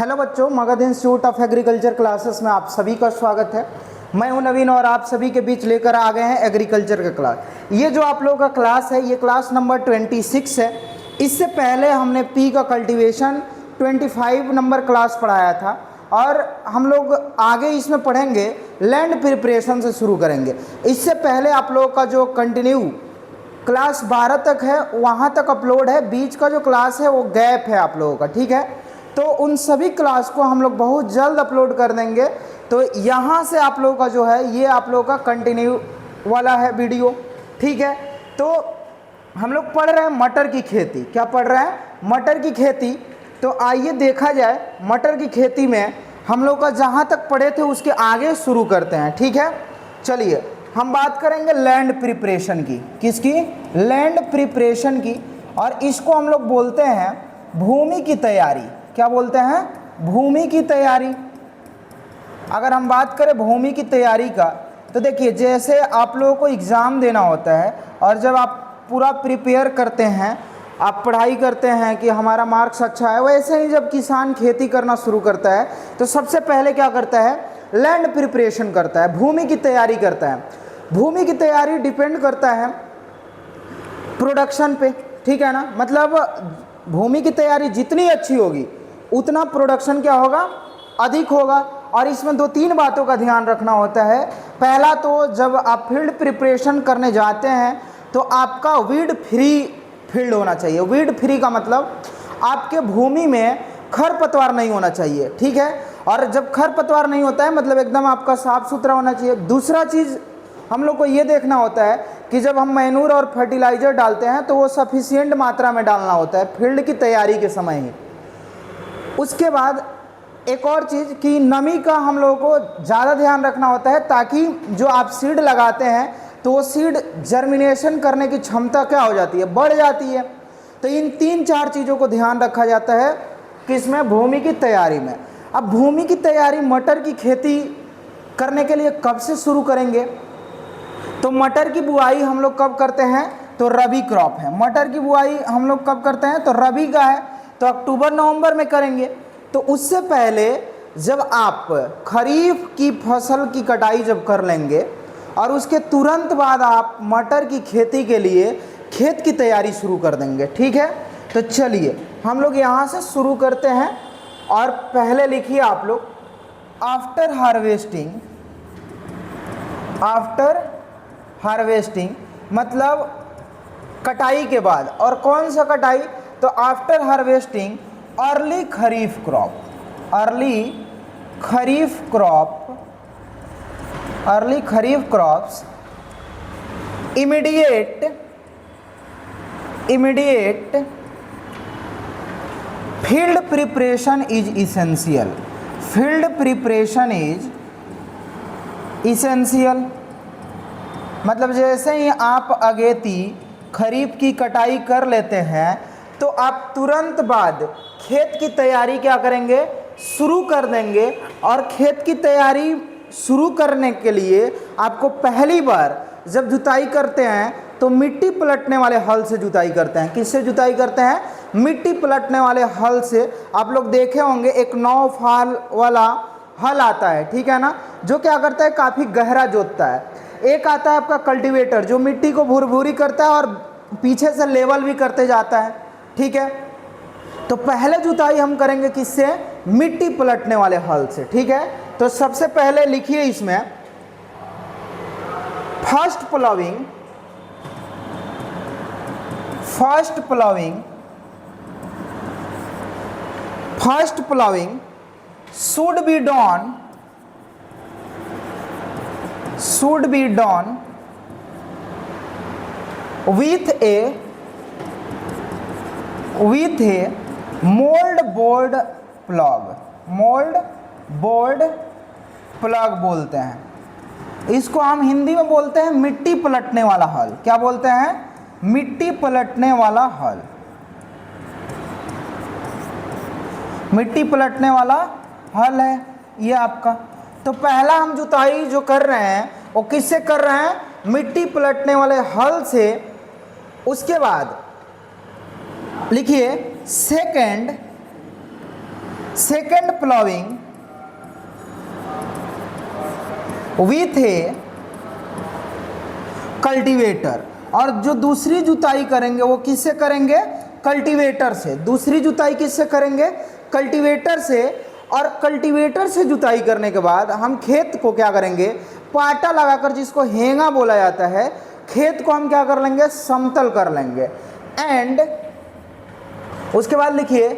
Hello बच्चों, Magadh institute of agriculture classes में आप सभी का स्वागत है। मैं हूं नवीन और आप सभी के बीच लेकर आ गए हैं एग्रीकल्चर का क्लास। ये जो आप लोगों का क्लास है ये क्लास नंबर 26 है। इससे पहले हमने पी का कल्टीवेशन 25 नंबर क्लास पढ़ाया था और हम लोग आगे इसमें पढ़ेंगे लैंड प्रिपरेशन से शुरू करेंगे। इससे पहले आप लोगों का जो कंटिन्यू क्लास 12 तक है वहाँ तक अपलोड है, बीच का जो क्लास है वो गैप है आप लोगों का, ठीक है। तो उन सभी क्लास को हम लोग बहुत जल्द अपलोड कर देंगे। तो यहाँ से आप लोगों का जो है ये आप लोगों का कंटिन्यू वाला है वीडियो, ठीक है। तो हम लोग पढ़ रहे हैं मटर की खेती। क्या पढ़ रहे हैं? मटर की खेती। तो आइए देखा जाए मटर की खेती में हम लोग का जहाँ तक पढ़े थे उसके आगे शुरू करते हैं, ठीक है। चलिए हम बात करेंगे लैंड प्रिपरेशन की। किसकी? लैंड प्रिपरेशन की। और इसको हम लोग बोलते हैं भूमि की तैयारी। क्या बोलते हैं? भूमि की तैयारी। अगर हम बात करें भूमि की तैयारी का तो देखिए, जैसे आप लोगों को एग्ज़ाम देना होता है और जब आप पूरा प्रिपेयर करते हैं, आप पढ़ाई करते हैं कि हमारा मार्क्स अच्छा है, वैसे ही जब किसान खेती करना शुरू करता है तो सबसे पहले क्या करता है? लैंड प्रिपरेशन करता है, भूमि की तैयारी करता है। भूमि की तैयारी डिपेंड करता है प्रोडक्शन पे, ठीक है ना। मतलब भूमि की तैयारी जितनी अच्छी होगी उतना प्रोडक्शन क्या होगा? अधिक होगा। और इसमें दो तीन बातों का ध्यान रखना होता है। पहला तो जब आप फील्ड प्रिपरेशन करने जाते हैं तो आपका वीड फ्री फील्ड होना चाहिए। वीड फ्री का मतलब आपके भूमि में खरपतवार नहीं होना चाहिए, ठीक है। और जब खरपतवार नहीं होता है मतलब एकदम आपका साफ सुथरा होना चाहिए। दूसरा चीज़ हम लोग को ये देखना होता है कि जब हम मैनूर और फर्टिलाइज़र डालते हैं तो वो सफिशिएंट मात्रा में डालना होता है फील्ड की तैयारी के समय ही। उसके बाद एक और चीज़ कि नमी का हम लोगों को ज़्यादा ध्यान रखना होता है ताकि जो आप सीड लगाते हैं तो वो सीड जर्मिनेशन करने की क्षमता क्या हो जाती है? बढ़ जाती है। तो इन तीन चार चीज़ों को ध्यान रखा जाता है किसमें? भूमि की तैयारी में। अब भूमि की तैयारी मटर की खेती करने के लिए कब से शुरू करेंगे? तो मटर की बुआई हम लोग कब करते हैं? तो रबी क्रॉप है। मटर की बुआई हम लोग कब करते हैं? तो रबी का है, तो अक्टूबर नवंबर में करेंगे। तो उससे पहले जब आप खरीफ की फसल की कटाई जब कर लेंगे और उसके तुरंत बाद आप मटर की खेती के लिए खेत की तैयारी शुरू कर देंगे, ठीक है। तो चलिए हम लोग यहाँ से शुरू करते हैं। और पहले लिखिए आप लोग आफ्टर हार्वेस्टिंग। आफ्टर हार्वेस्टिंग मतलब कटाई के बाद। और कौन सा कटाई? तो after harvesting early kharif crop. Early kharif crop, early kharif crops immediate field preparation is essential. Field preparation is essential मतलब जैसे ही आप अगेती खरीफ की कटाई कर लेते हैं तो आप तुरंत बाद खेत की तैयारी क्या करेंगे? शुरू कर देंगे। और खेत की तैयारी शुरू करने के लिए आपको पहली बार जब जुताई करते हैं तो मिट्टी पलटने वाले हल से जुताई करते हैं। किससे जुताई करते हैं? मिट्टी पलटने वाले हल से। आप लोग देखे होंगे एक 9 फाल वाला हल आता है, ठीक है ना, जो क्या करता है? काफ़ी गहरा जोतता है। एक आता है आपका कल्टीवेटर जो मिट्टी को भुरभुरी करता है और पीछे से लेवल भी करते जाता है, ठीक है। तो पहले जुताई हम करेंगे किससे? मिट्टी पलटने वाले हल से, ठीक है। तो सबसे पहले लिखिए इसमें first ploughing. First ploughing, first ploughing should be done with a mold board plug। mold board plug बोलते हैं इसको। हम हिंदी में बोलते हैं मिट्टी पलटने वाला हल। क्या बोलते हैं? मिट्टी पलटने वाला हल। मिट्टी पलटने वाला हल है ये आपका। तो पहला हम जुताई जो कर रहे हैं वो किससे कर रहे हैं? मिट्टी पलटने वाले हल से। उसके बाद लिखिए second second ploughing with a cultivator, और जो दूसरी जुताई करेंगे वो किससे करेंगे? कल्टीवेटर से। दूसरी जुताई किससे करेंगे? कल्टीवेटर से। और कल्टीवेटर से जुताई करने के बाद हम खेत को क्या करेंगे? पाटा लगाकर, जिसको हेंगा बोला जाता है, खेत को हम क्या कर लेंगे? समतल कर लेंगे। एंड उसके बाद लिखिए,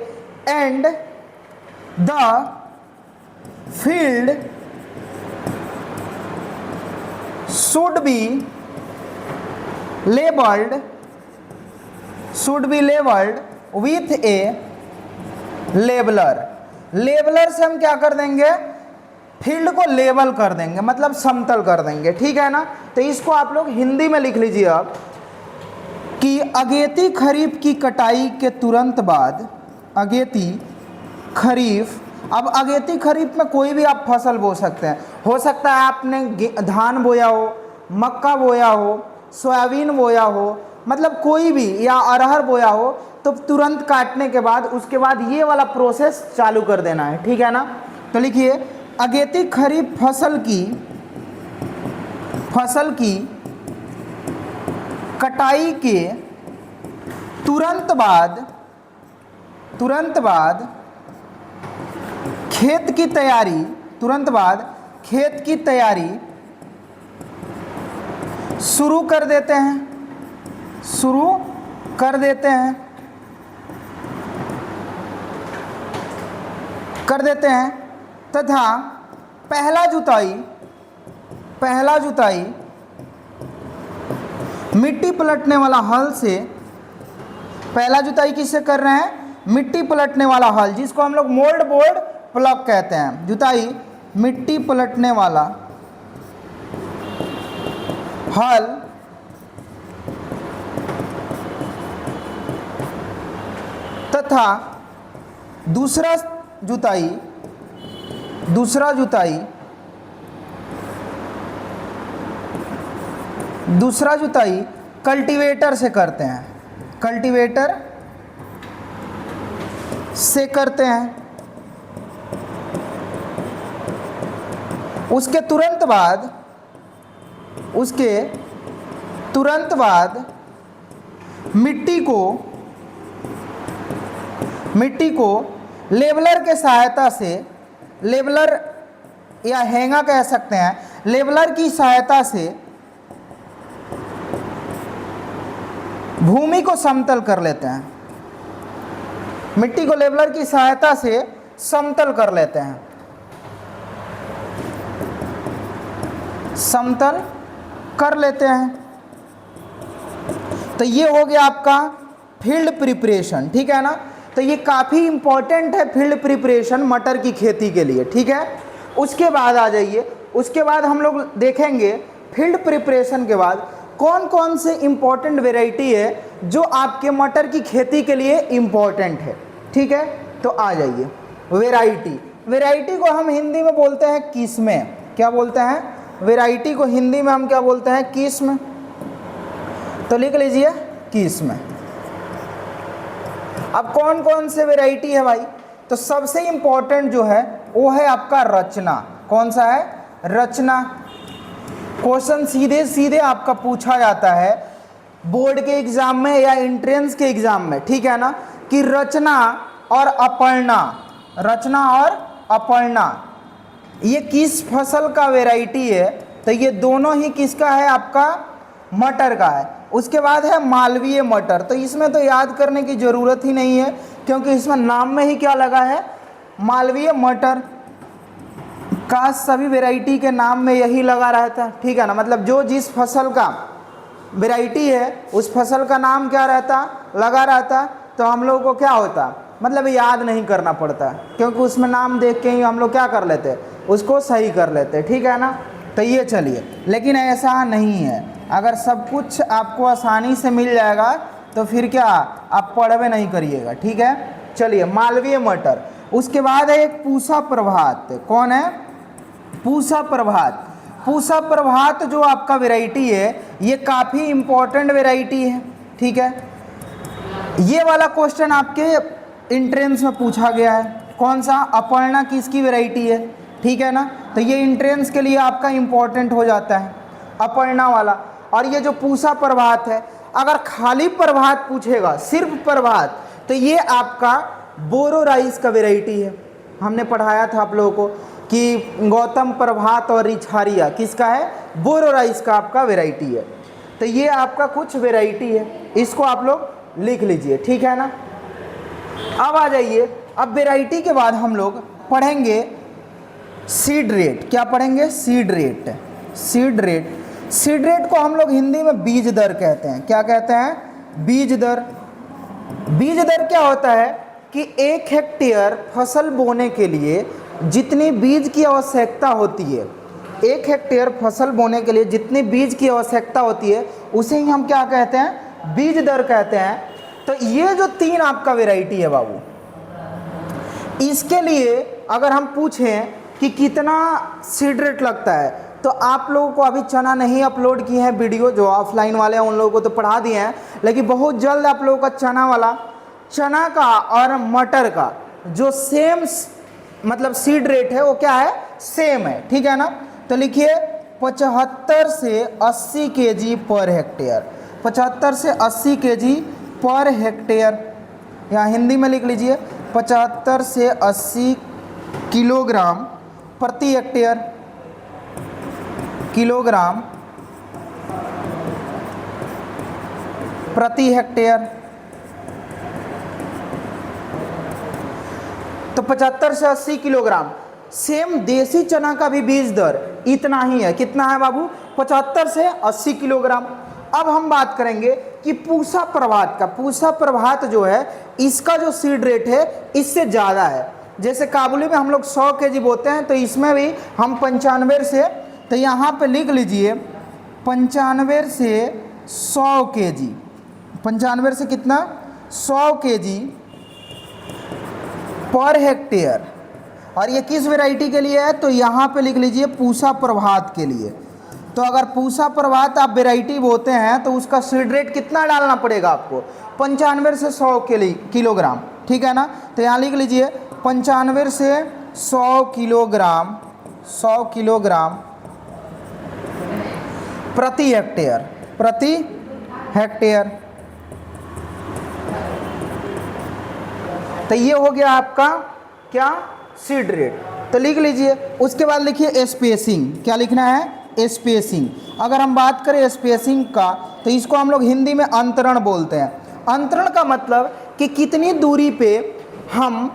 and the field should be labeled with a labeller. Labeller से हम क्या कर देंगे? फील्ड को लेबल कर देंगे, मतलब समतल कर देंगे, ठीक है ना। तो इसको आप लोग हिंदी में लिख लीजिए अब कि अगेती खरीफ की कटाई के तुरंत बाद, अगेती खरीफ, अब अगेती खरीफ में कोई भी आप फसल बो सकते हैं। हो सकता है आपने धान बोया हो, मक्का बोया हो, सोयाबीन बोया हो, मतलब कोई भी, या अरहर बोया हो, तो तुरंत काटने के बाद उसके बाद ये वाला प्रोसेस चालू कर देना है, ठीक है ना। तो लिखिए, अगेती खरीफ फसल की कटाई के तुरंत बाद खेत की तैयारी शुरू कर देते हैं तथा पहला जुताई मिट्टी पलटने वाला हल से, पहला जुताई किससे कर रहे हैं? मिट्टी पलटने वाला हल, जिसको हम लोग मोल्ड बोर्ड प्लग कहते हैं। जुताई मिट्टी पलटने वाला हल तथा दूसरा जुताई कल्टीवेटर से करते हैं, उसके तुरंत बाद मिट्टी को लेबलर के सहायता से, लेबलर या हेंगा कह सकते हैं, लेबलर की सहायता से भूमि को समतल कर लेते हैं। मिट्टी को लेबलर की सहायता से समतल कर लेते हैं, तो ये हो गया आपका फील्ड प्रिपरेशन, ठीक है ना। तो ये काफ़ी इंपॉर्टेंट है फील्ड प्रिपरेशन मटर की खेती के लिए, ठीक है। उसके बाद आ जाइए, उसके बाद हम लोग देखेंगे फील्ड प्रिपरेशन के बाद कौन कौन से इंपॉर्टेंट वेराइटी है जो आपके मटर की खेती के लिए इंपॉर्टेंट है, ठीक है। तो आ जाइए, वेराइटी को हम हिंदी में बोलते हैं किस्में। क्या बोलते हैं? वेराइटी को हिंदी में हम क्या बोलते हैं? किस्म। तो लिख लीजिए किस्म। अब कौन कौन से वेराइटी है भाई? तो सबसे इंपॉर्टेंट जो है वो है आपका रचना। कौन सा है? रचना। क्वेश्चन सीधे आपका पूछा जाता है बोर्ड के एग्जाम में या एंट्रेंस के एग्जाम में, ठीक है ना, कि रचना और अपर्णा ये किस फसल का वेराइटी है? तो ये दोनों ही किसका है? आपका मटर का है। उसके बाद है मालवीय मटर। तो इसमें तो याद करने की ज़रूरत ही नहीं है क्योंकि इसमें नाम में ही क्या लगा है? मालवीय मटर का सभी वेराइटी के नाम में यही लगा रहता है, ठीक है ना। मतलब जो जिस फसल का वेराइटी है उस फसल का नाम क्या रहता? लगा रहता। तो हम लोग को क्या होता? मतलब याद नहीं करना पड़ता क्योंकि उसमें नाम देख के ही हम लोग क्या कर लेते? उसको सही कर लेते, ठीक है ना। तो ये चलिए, लेकिन ऐसा नहीं है। अगर सब कुछ आपको आसानी से मिल जाएगा तो फिर क्या आप पढ़वे नहीं करिएगा, ठीक है। चलिए, मालवीय मटर। उसके बाद है एक पूसा प्रभात। कौन है? पूसा प्रभात जो आपका वेराइटी है ये काफ़ी इम्पोर्टेंट वेराइटी है, ठीक है। ये वाला क्वेश्चन आपके एंट्रेंस में पूछा गया है, कौन सा, अपर्णा किसकी वैरायटी है, ठीक है ना। तो ये एंट्रेंस के लिए आपका इंपॉर्टेंट हो जाता है अपर्णा वाला। और ये जो पूसा प्रभात है, अगर खाली प्रभात पूछेगा, सिर्फ प्रभात, तो ये आपका बोरो राइस का वैरायटी है। हमने पढ़ाया था आप लोगों को कि गौतम प्रभात और रिछारिया किसका है, बोरो राइस का आपका वैरायटी है। तो ये आपका कुछ वैरायटी है, इसको आप लोग लिख लीजिए, ठीक है ना। अब आ जाइए, अब वैरायटी के बाद हम लोग पढ़ेंगे सीड रेट। क्या पढ़ेंगे, seed rate. Seed rate, seed rate को हम लोग हिंदी में बीज दर कहते हैं। क्या कहते हैं, बीज दर। बीज दर क्या होता है कि 1 हेक्टेयर फसल बोने के लिए जितनी बीज की आवश्यकता होती है, 1 हेक्टेयर फसल बोने के लिए जितनी बीज की आवश्यकता होती है, उसे ही हम क्या कहते हैं, बीज दर कहते हैं। तो ये जो 3 आपका वैरायटी है बाबू, इसके लिए अगर हम पूछें कि कितना सीड रेट लगता है, तो आप लोगों को अभी चना नहीं अपलोड किए हैं वीडियो, जो ऑफलाइन वाले हैं उन लोगों को तो पढ़ा दिए हैं, लेकिन बहुत जल्द आप लोगों का चना वाला, चना का और मटर का जो सेम मतलब सीड रेट है वो क्या है, सेम है, ठीक है ना। तो लिखिए 75 से 80 केजी पर हेक्टेयर, 75 से 80 केजी पर हेक्टेयर, या हिंदी में लिख लीजिए 75 से 80 किलोग्राम प्रति हेक्टेयर, किलोग्राम प्रति हेक्टेयर। तो 75 से 80 किलोग्राम। सेम देसी चना का भी बीज दर इतना ही है, कितना है बाबू, 75 से 80 किलोग्राम। अब हम बात करेंगे कि पूसा प्रभात का। पूसा प्रभात जो है, इसका जो सीड रेट है इससे ज़्यादा है। जैसे काबुली में हम लोग 100 केजी बोते हैं, तो इसमें भी हम 95 से, तो यहाँ पे लिख लीजिए 95 से 100 केजी, 95 से कितना, 100 केजी पर हेक्टेयर। और ये किस वैरायटी के लिए है, तो यहाँ पे लिख लीजिए पूसा प्रभात के लिए। तो अगर पूसा प्रभात आप वैरायटी बोते हैं तो उसका सीड रेट कितना डालना पड़ेगा आपको, 95 से 100 किलोग्राम, ठीक है ना। तो यहाँ लिख लीजिए 95 से 100 किलोग्राम, 100 किलोग्राम प्रति हेक्टेयर, प्रति हेक्टेयर। तो ये हो गया आपका क्या, सीड रेट। तो लिख लीजिए। उसके बाद लिखिए स्पेसिंग। क्या लिखना है, स्पेसिंग। अगर हम बात करें स्पेसिंग का, तो इसको हम लोग हिंदी में अंतरण बोलते हैं। अंतरण का मतलब कि कितनी दूरी पे हम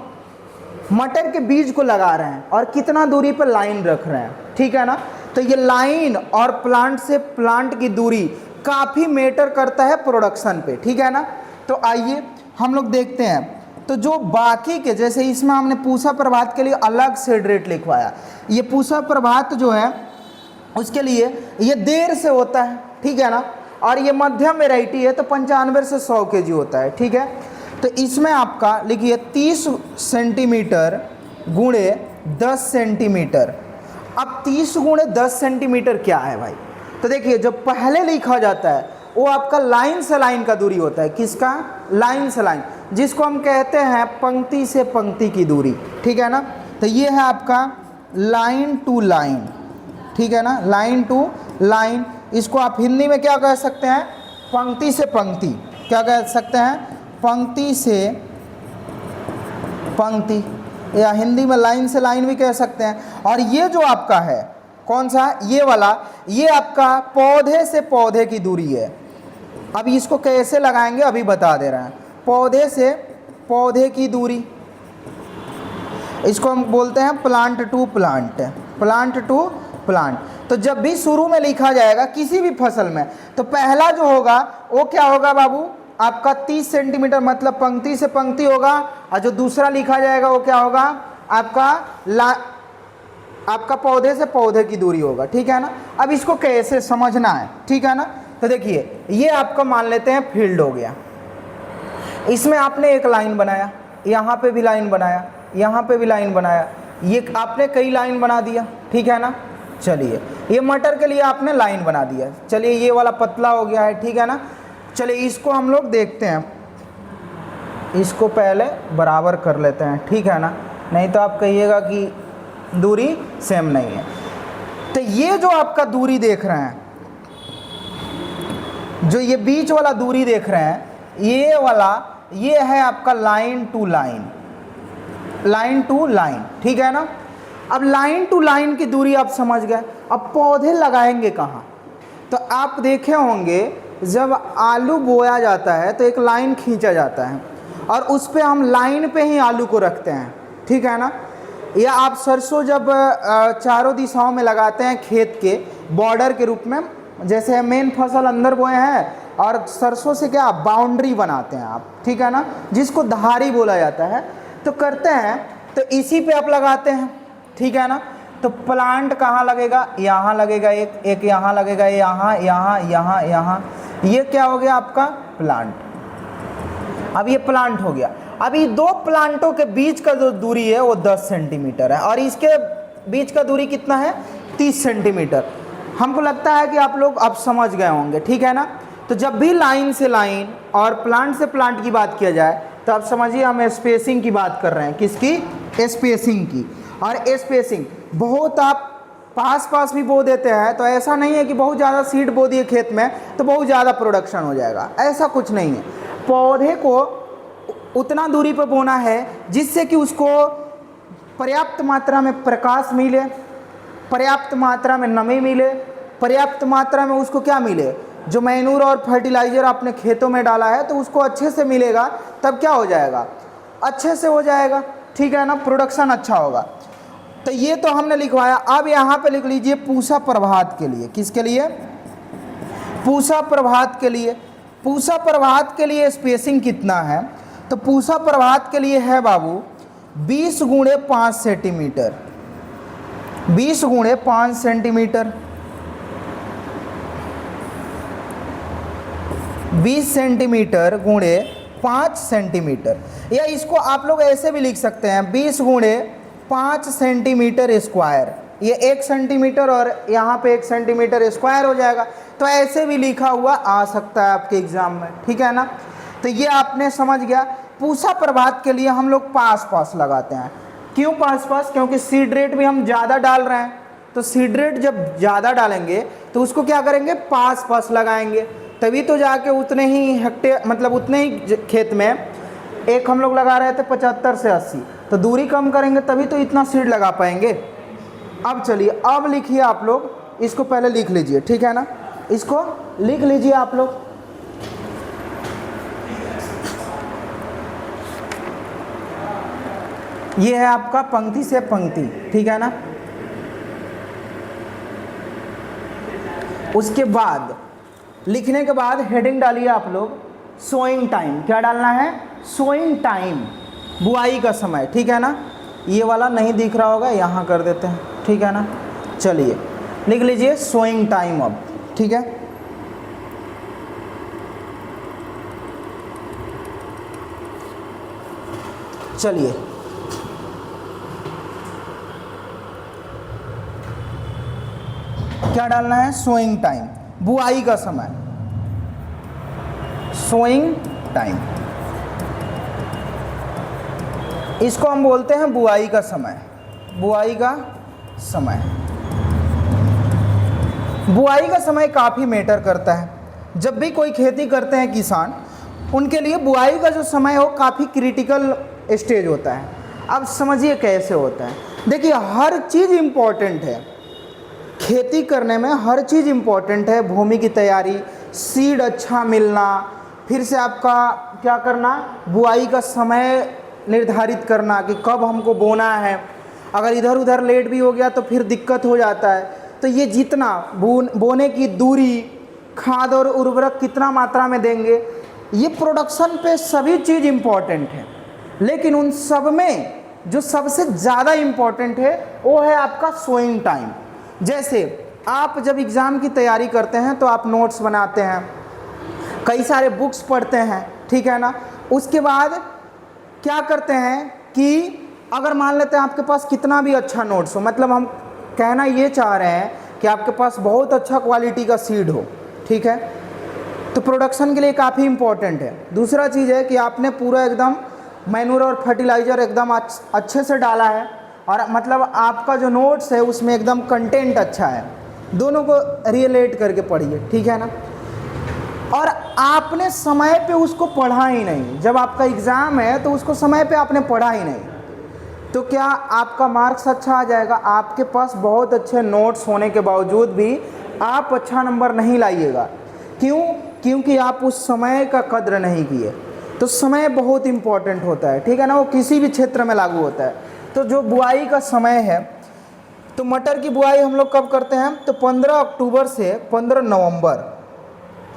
मटर के बीज को लगा रहे हैं और कितना दूरी पर लाइन रख रहे हैं, ठीक है ना। तो ये लाइन और प्लांट से प्लांट की दूरी काफ़ी मैटर करता है प्रोडक्शन पे, ठीक है ना। तो आइए हम लोग देखते हैं। तो जो बाकी के, जैसे इसमें हमने पूसा प्रभात के लिए अलग सीड रेट लिखवाया, ये पूसा प्रभात जो है उसके लिए ये देर से होता है, ठीक है ना। और ये मध्यम वैरायटी है, तो 95 से 100 केजी होता है, ठीक है। तो इसमें आपका लिखिए 30 सेंटीमीटर गुणे 10 सेंटीमीटर। अब 30 गुणे 10 सेंटीमीटर क्या है भाई, तो देखिए जो पहले लिखा जाता है वो आपका लाइन से लाइन का दूरी होता है। किसका, लाइन से लाइन, जिसको हम कहते हैं पंक्ति से पंक्ति की दूरी, ठीक है ना। तो ये है आपका लाइन टू लाइन, ठीक है ना, लाइन टू लाइन। इसको आप हिंदी में क्या कह सकते हैं, पंक्ति से पंक्ति। क्या कह सकते हैं, पंक्ति से पंक्ति, या हिंदी में लाइन से लाइन भी कह सकते हैं। और ये जो आपका है कौन सा, ये वाला, ये आपका पौधे से पौधे की दूरी है। अब इसको कैसे लगाएंगे अभी बता दे रहे हैं। पौधे से पौधे की दूरी, इसको हम बोलते हैं plant to plant, plant to plant. तो जब भी शुरू में लिखा जाएगा किसी भी फसल में, तो पहला जो होगा वो क्या होगा बाबू, आपका 30 सेंटीमीटर, मतलब पंक्ति से पंक्ति होगा। और जो दूसरा लिखा जाएगा वो क्या होगा, आपका पौधे से पौधे की दूरी होगा, ठीक है ना। अब इसको कैसे समझना है, ठीक है ना। तो देखिए ये आपका मान लेते हैं फील्ड हो गया। इसमें आपने एक लाइन बनाया, यहाँ पे भी लाइन बनाया, यहाँ पे भी लाइन बनाया, ये आपने कई लाइन बना दिया, ठीक है ना। चलिए ये मटर के लिए आपने लाइन बना दिया। चलिए ये वाला पतला हो गया है, ठीक है ना। चलिए इसको हम लोग देखते हैं, इसको पहले बराबर कर लेते हैं, ठीक है ना। नहीं तो आप कहिएगा कि दूरी सेम नहीं है। तो ये जो आपका दूरी देख रहे हैं, जो ये बीच वाला दूरी देख रहे हैं, ये वाला ये है आपका line to line, line to line, ठीक है ना। अब लाइन टू लाइन की दूरी आप समझ गए। अब पौधे लगाएंगे कहाँ? तो आप देखे होंगे जब आलू बोया जाता है तो एक लाइन खींचा जाता है और उस पे हम लाइन पे ही आलू को रखते हैं, ठीक है ना। या आप सरसों जब चारों दिशाओं में लगाते हैं खेत के बॉर्डर के रूप में, जैसे मेन फसल अंदर बोए हैं और सरसों से क्या बाउंड्री बनाते हैं आप, ठीक है ना, जिसको धारी बोला जाता है, तो करते हैं। तो इसी पे आप लगाते हैं, ठीक है ना। तो प्लांट कहाँ लगेगा? यहाँ लगेगा, एक यहाँ लगेगा, यहाँ यहाँ यहाँ यहाँ, ये क्या हो गया आपका प्लांट। अब ये प्लांट हो गया। अब ये दो प्लांटों के बीच का जो दूरी है वो 10 सेंटीमीटर है और इसके बीच का दूरी कितना है? 30 सेंटीमीटर। हमको लगता है कि आप लोग अब समझ गए होंगे, ठीक है ना। तो जब भी लाइन से लाइन और प्लांट से प्लांट की बात किया जाए तो आप समझिए हम स्पेसिंग की बात कर रहे हैं। किसकी? स्पेसिंग की। और स्पेसिंग बहुत आप पास पास भी बो देते हैं तो ऐसा नहीं है कि बहुत ज़्यादा सीड बो दिए खेत में तो बहुत ज़्यादा प्रोडक्शन हो जाएगा, ऐसा कुछ नहीं है। पौधे को उतना दूरी पर बोना है जिससे कि उसको पर्याप्त मात्रा में प्रकाश मिले, पर्याप्त मात्रा में नमी मिले, पर्याप्त मात्रा में उसको क्या मिले, जो मैन्यूर और फर्टिलाइज़र आपने खेतों में डाला है तो उसको अच्छे से मिलेगा, तब क्या हो जाएगा? अच्छे से हो जाएगा, ठीक है ना, प्रोडक्शन अच्छा होगा। तो ये तो हमने लिखवाया। अब यहाँ पे लिख लीजिए पूषा प्रभात के लिए। किसके लिए? पूषा प्रभात के लिए। पूषा प्रभात के लिए स्पेसिंग कितना है? तो पूषा प्रभात के लिए है बाबू 20 गुणे 5 सेंटीमीटर, 20 गुणे 5 सेंटीमीटर, 20 सेंटीमीटर गुणे 5 सेंटीमीटर। या इसको आप लोग ऐसे भी लिख सकते हैं 20 गुणे 5 सेंटीमीटर स्क्वायर। ये 1 सेंटीमीटर और यहाँ पे 1 सेंटीमीटर स्क्वायर हो जाएगा। तो ऐसे भी लिखा हुआ आ सकता है आपके एग्जाम में, ठीक है ना। तो ये आपने समझ गया। पूषा प्रभात के लिए हम लोग पास पास लगाते हैं। क्यों पास पास? क्योंकि सीड रेट भी हम ज़्यादा डाल रहे हैं, तो सीड रेट जब ज़्यादा डालेंगे तो उसको क्या करेंगे? पास पास लगाएंगे, तभी तो जाके उतने ही हेक्टेयर मतलब उतने ही खेत में एक हम लोग लगा रहे थे 75 से 80, तो दूरी कम करेंगे तभी तो इतना सीड लगा पाएंगे। अब चलिए, अब लिखिए आप लोग, इसको पहले लिख लीजिए, ठीक है ना, इसको लिख लीजिए आप लोग। ये है आपका पंक्ति से पंक्ति, ठीक है ना। उसके बाद लिखने के बाद हेडिंग डालिए आप लोग सोइंग टाइम। क्या डालना है? सोइंग टाइम, बुआई का समय, ठीक है ना। ये वाला नहीं दिख रहा होगा, यहाँ कर देते हैं, ठीक है ना। चलिए लिख लीजिए सोइंग टाइम अब, ठीक है। चलिए क्या डालना है? सोइंग टाइम, बुआई का समय, सोइंग टाइम। इसको हम बोलते हैं बुआई का समय, बुआई का समय। बुआई का समय काफ़ी मैटर करता है। जब भी कोई खेती करते हैं किसान, उनके लिए बुआई का जो समय हो काफ़ी क्रिटिकल स्टेज होता है। अब समझिए कैसे होता है। देखिए हर चीज़ इम्पॉर्टेंट है, खेती करने में हर चीज़ इम्पॉर्टेंट है। भूमि की तैयारी, सीड अच्छा मिलना, फिर से आपका क्या करना, बुआई का समय निर्धारित करना कि कब हमको बोना है। अगर इधर उधर लेट भी हो गया तो फिर दिक्कत हो जाता है। तो ये जितना बोने की दूरी, खाद और उर्वरक कितना मात्रा में देंगे, ये प्रोडक्शन पे सभी चीज़ इम्पॉर्टेंट है। लेकिन उन सब में जो सबसे ज़्यादा इम्पॉर्टेंट है वो है आपका सोइंग टाइम। जैसे आप जब एग्ज़ाम की तैयारी करते हैं तो आप नोट्स बनाते हैं, कई सारे बुक्स पढ़ते हैं, ठीक है ना। उसके बाद क्या करते हैं कि अगर मान लेते हैं आपके पास कितना भी अच्छा नोट्स हो, मतलब हम कहना ये चाह रहे हैं कि आपके पास बहुत अच्छा क्वालिटी का सीड हो, ठीक है, तो प्रोडक्शन के लिए काफ़ी इम्पोर्टेंट है। दूसरा चीज़ है कि आपने पूरा एकदम मैन्योर और फर्टिलाइज़र एकदम अच्छे से डाला है, और मतलब आपका जो नोट्स है उसमें एकदम कंटेंट अच्छा है। दोनों को रिलेट करके पढ़िए, ठीक है ना। और आपने समय पे उसको पढ़ा ही नहीं, जब आपका एग्ज़ाम है तो उसको समय पे आपने पढ़ा ही नहीं, तो क्या आपका मार्क्स अच्छा आ जाएगा? आपके पास बहुत अच्छे नोट्स होने के बावजूद भी आप अच्छा नंबर नहीं लाइएगा। क्यों? क्योंकि आप उस समय का कद्र नहीं किए। तो समय बहुत इम्पॉर्टेंट होता है, ठीक है ना, वो किसी भी क्षेत्र में लागू होता है। तो जो बुआई का समय है, तो मटर की बुआई हम लोग कब करते हैं? तो 15 अक्टूबर से 15 नवंबर।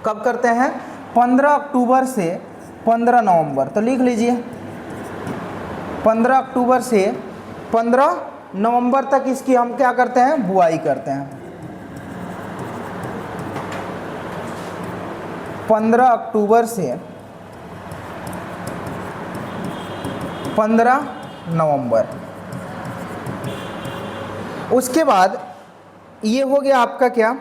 कब करते हैं? 15 अक्टूबर से 15 नवंबर। तो लिख लीजिए 15 अक्टूबर से 15 नवंबर तक इसकी हम क्या करते हैं? बुआई करते हैं। 15 अक्टूबर से 15 नवंबर। उसके बाद ये हो गया आपका क्या?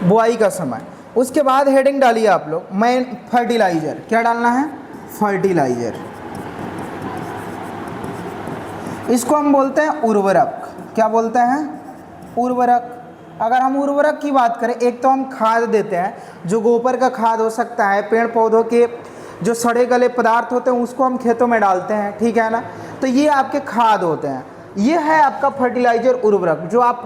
बुआई का समय। उसके बाद हेडिंग डालिए आप लोग, मैं फर्टिलाइज़र। क्या डालना है? फर्टिलाइज़र। इसको हम बोलते हैं उर्वरक। क्या बोलते हैं? उर्वरक। अगर हम उर्वरक की बात करें, एक तो हम खाद देते हैं, जो गोबर का खाद हो सकता है, पेड़ पौधों के जो सड़े गले पदार्थ होते हैं उसको हम खेतों में डालते हैं, ठीक है ना। तो ये आपके खाद होते हैं। ये है आपका फर्टिलाइज़र, उर्वरक, जो आप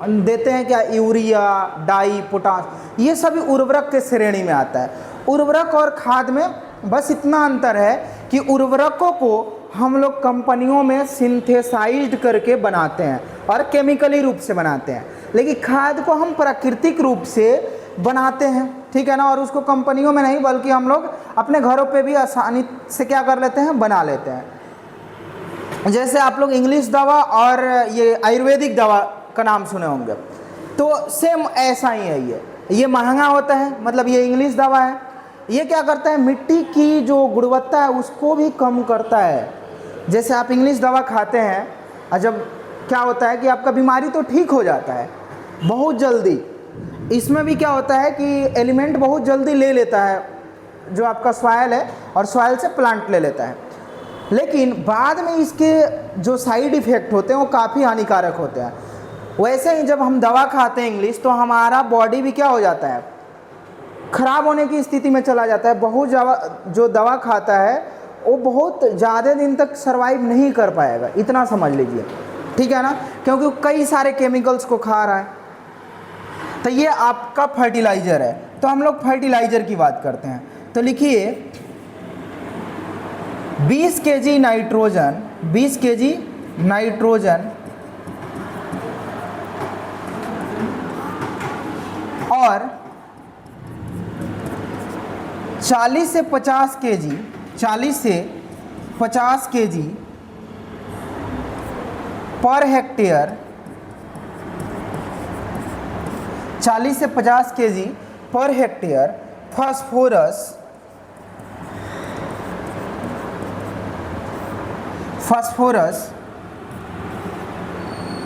देते हैं। क्या? यूरिया, डाई, पोटाश, ये सभी उर्वरक के श्रेणी में आता है। उर्वरक और खाद में बस इतना अंतर है कि उर्वरकों को हम लोग कंपनियों में सिंथेसाइज्ड करके बनाते हैं और केमिकली रूप से बनाते हैं, लेकिन खाद को हम प्राकृतिक रूप से बनाते हैं, ठीक है ना। और उसको कंपनियों में नहीं, बल्कि हम लोग अपने घरों पे भी आसानी से क्या कर लेते हैं? बना लेते हैं। जैसे आप लोग इंग्लिश दवा और ये आयुर्वेदिक दवा का नाम सुने होंगे, तो सेम ऐसा ही है। ये महंगा होता है, मतलब ये इंग्लिश दवा है। ये क्या करता है? मिट्टी की जो गुणवत्ता है उसको भी कम करता है। जैसे आप इंग्लिश दवा खाते हैं, और जब क्या होता है कि आपका बीमारी तो ठीक हो जाता है बहुत जल्दी। इसमें भी क्या होता है कि एलिमेंट बहुत जल्दी ले लेता है जो आपका सॉइल है, और सॉइल से प्लांट ले लेता है, लेकिन बाद में इसके जो साइड इफ़ेक्ट होते हैं वो काफ़ी हानिकारक होते हैं। वैसे ही जब हम दवा खाते हैं इंग्लिश, तो हमारा बॉडी भी क्या हो जाता है? ख़राब होने की स्थिति में चला जाता है। बहुत ज़्यादा जो दवा खाता है वो बहुत ज़्यादा दिन तक सर्वाइव नहीं कर पाएगा, इतना समझ लीजिए, ठीक है ना, क्योंकि वो कई सारे केमिकल्स को खा रहा है। तो ये आपका फर्टिलाइज़र है। तो हम लोग फर्टिलाइज़र की बात करते हैं, तो लिखिए 20 kg नाइट्रोजन, 20 kg नाइट्रोजन और 40 से 50 kg, 40 से 50 kg पर हेक्टेयर, 40 से 50 kg per hectare phosphorus, phosphorus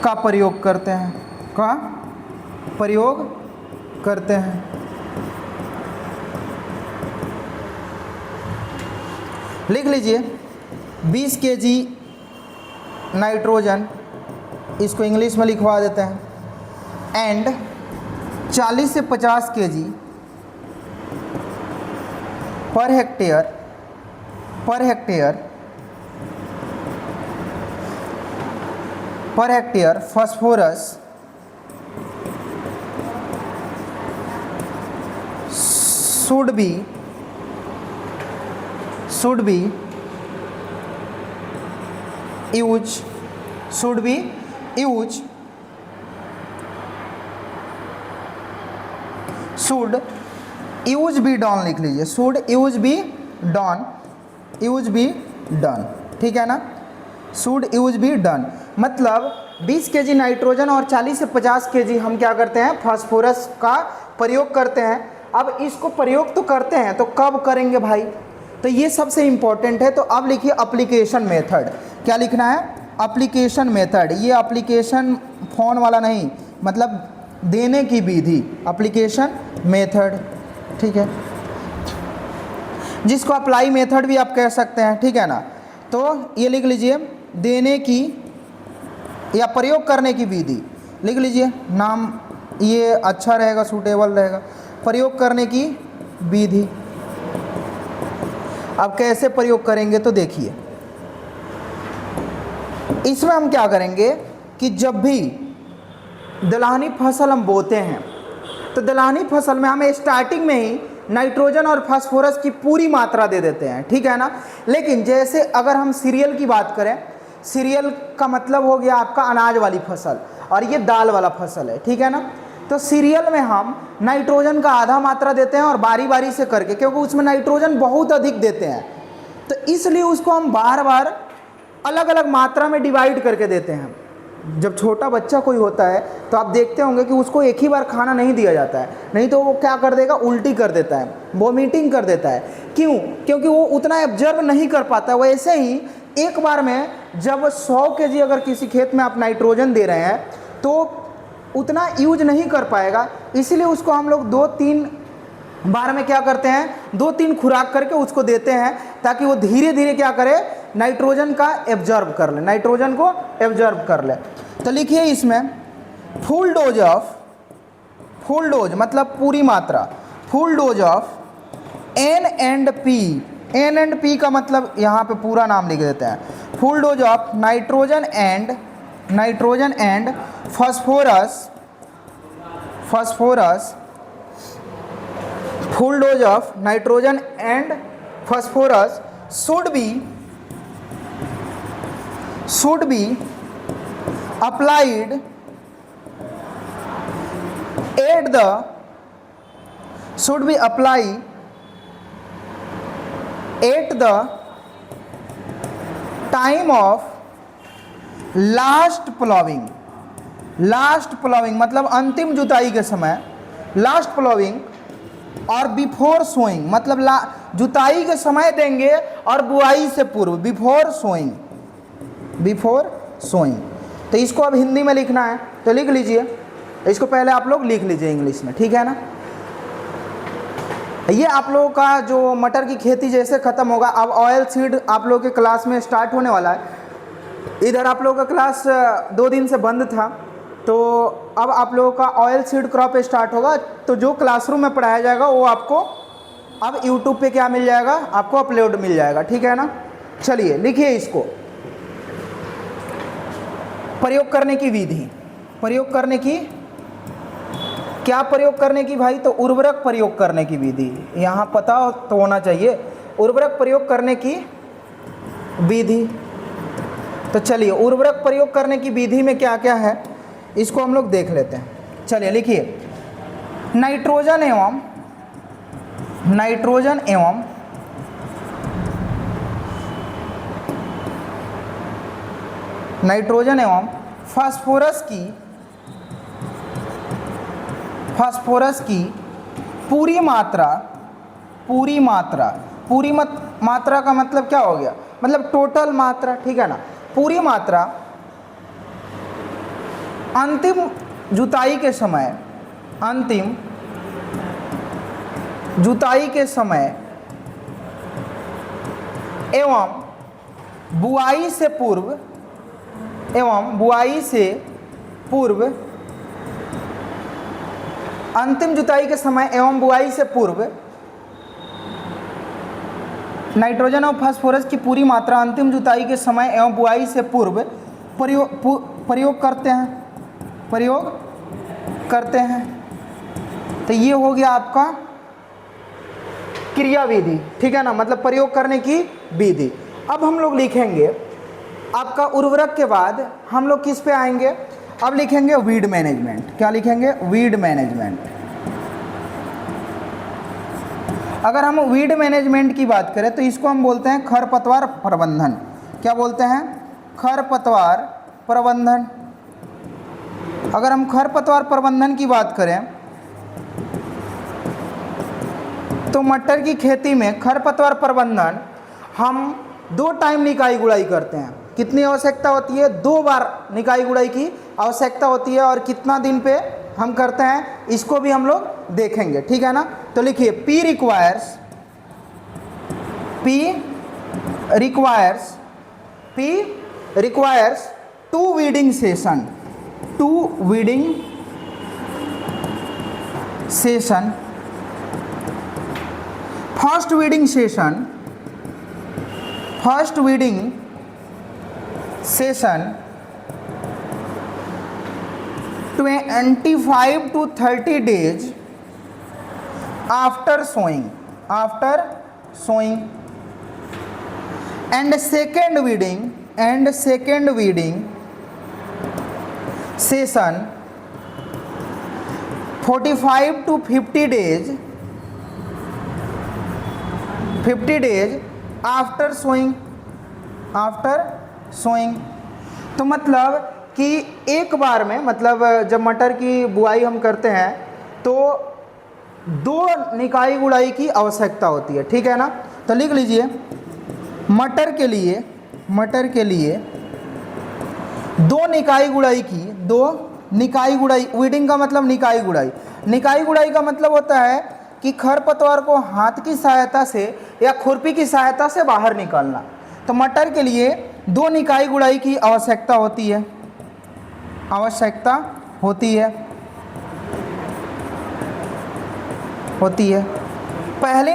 का प्रयोग करते हैं, का प्रयोग करते हैं। लिख लीजिए 20 kg नाइट्रोजन, इसको इंग्लिश में लिखवा देते हैं, एंड 40 से 50 kg per hectare, per hectare, per hectare phosphorus should be used, should be used, should use be done, लिख लीजिए should use be done, use be done, ठीक है ना। should use be done मतलब 20 kg नाइट्रोजन और 40 से 50 kg हम क्या करते हैं? फास्फोरस का प्रयोग करते हैं। अब इसको प्रयोग तो करते हैं, तो कब करेंगे भाई? तो ये सबसे इम्पोर्टेंट है। तो अब लिखिए एप्लीकेशन मेथड। क्या लिखना है? Application method. ये एप्लीकेशन फोन वाला नहीं, मतलब देने की विधि, एप्लीकेशन मेथड, ठीक है। जिसको अप्लाई मेथड भी आप कह सकते हैं, ठीक है ना। तो ये लिख लीजिए, देने की या प्रयोग करने की विधि, लिख लीजिए नाम, ये अच्छा रहेगा, सूटेबल रहेगा। प्रयोग करने की विधि, अब कैसे प्रयोग करेंगे तो देखिए, इसमें हम क्या करेंगे कि जब भी दलहनी फसल हम बोते हैं तो दलहनी फसल में हमें स्टार्टिंग में ही नाइट्रोजन और फास्फोरस की पूरी मात्रा दे देते हैं, ठीक है ना। लेकिन जैसे अगर हम सीरियल की बात करें, सीरियल का मतलब हो गया आपका अनाज वाली फसल, और ये दाल वाला फसल है, ठीक है ना। तो सीरियल में हम नाइट्रोजन का आधा मात्रा देते हैं और बारी बारी से करके, क्योंकि उसमें नाइट्रोजन बहुत अधिक देते हैं, तो इसलिए उसको हम बार बार अलग अलग मात्रा में डिवाइड करके देते हैं। जब छोटा बच्चा कोई होता है तो आप देखते होंगे कि उसको एक ही बार खाना नहीं दिया जाता है, नहीं तो वो क्या कर देगा, उल्टी कर देता है, वोमिटिंग कर देता है। क्यों? क्योंकि वो उतना एब्जर्व नहीं कर पाता। वैसे ही एक बार में जब 100 kg अगर किसी खेत में आप नाइट्रोजन दे रहे हैं तो उतना यूज नहीं कर पाएगा, इसीलिए उसको हम लोग 2-3 बार में क्या करते हैं, 2-3 खुराक करके उसको देते हैं, ताकि वो धीरे धीरे क्या करे, नाइट्रोजन का एब्जॉर्ब कर ले, नाइट्रोजन को एब्जॉर्ब कर ले। तो लिखिए इसमें full dose of, full dose मतलब पूरी मात्रा, full dose of n and p, n and p का मतलब यहाँ पे पूरा नाम लिख देते हैं, full dose of nitrogen and phosphorus, full dose of nitrogen and phosphorus should be applied at the time of last plowing, मतलब अंतिम जुताई के समय, लास्ट प्लॉविंग, और बिफोर सोइंग मतलब जुताई के समय देंगे और बुआई से पूर्व, बिफोर सोइंग। तो इसको अब हिंदी में लिखना है तो लिख लीजिए, इसको पहले आप लोग लिख लीजिए इंग्लिश में, ठीक है ना। ये आप लोगों का जो मटर की खेती जैसे ख़त्म होगा, अब ऑयल सीड आप लोगों के क्लास में स्टार्ट होने वाला है। इधर आप लोगों का क्लास 2 दिन से बंद था, तो अब आप लोगों का ऑयल सीड क्रॉप स्टार्ट होगा। तो जो क्लासरूम में पढ़ाया जाएगा वो आपको अब यूट्यूब पे क्या मिल जाएगा, आपको अपलोड मिल जाएगा, ठीक है ना। चलिए लिखिए इसको, प्रयोग करने की विधि, प्रयोग करने की, क्या प्रयोग करने की भाई, तो उर्वरक प्रयोग करने की विधि, यहाँ पता तो होना चाहिए, उर्वरक प्रयोग करने की विधि। तो चलिए उर्वरक प्रयोग करने की विधि में क्या क्या है इसको हम लोग देख लेते हैं। चलिए लिखिए, नाइट्रोजन एवं फास्फोरस की पूरी मात्रा का मतलब क्या हो गया, मतलब टोटल मात्रा, ठीक है ना। पूरी मात्रा अंतिम जुताई के समय एवं बुआई से पूर्व, अंतिम जुताई के समय एवं बुआई से पूर्व नाइट्रोजन और फास्फोरस की पूरी मात्रा अंतिम जुताई के समय एवं बुआई से पूर्व प्रयोग करते हैं। तो ये हो गया आपका क्रिया विधि, ठीक है ना, मतलब प्रयोग करने की विधि। अब हम लोग लिखेंगे आपका उर्वरक के बाद हम लोग किस पे आएंगे, अब लिखेंगे वीड मैनेजमेंट। क्या लिखेंगे, वीड मैनेजमेंट। अगर हम वीड मैनेजमेंट की बात करें तो इसको हम बोलते हैं खरपतवार प्रबंधन। क्या बोलते हैं, खरपतवार प्रबंधन। अगर हम खरपतवार प्रबंधन की बात करें तो मटर की खेती में खरपतवार प्रबंधन हम 2 टाइम निकाई गुड़ाई करते हैं। कितनी आवश्यकता होती है, 2 बार निकाई गुड़ाई की आवश्यकता होती है, और कितना दिन पे हम करते हैं इसको भी हम लोग देखेंगे, ठीक है ना। तो लिखिए, P P requires 2 weeding session. First weeding session 25 to 30 days after sowing, and second weeding session 45 to 50 days after sowing. तो मतलब कि एक बार में, मतलब जब मटर की बुआई हम करते हैं तो 2 निकाई गुड़ाई की आवश्यकता होती है, ठीक है ना। तो लिख लीजिए मटर के लिए 2 निकाई गुड़ाई। वीडिंग का मतलब निकाई गुड़ाई का मतलब होता है कि खरपतवार को हाथ की सहायता से या खुरपी की सहायता से बाहर निकालना। तो मटर के लिए 2 निकाई गुड़ाई की आवश्यकता होती है। पहली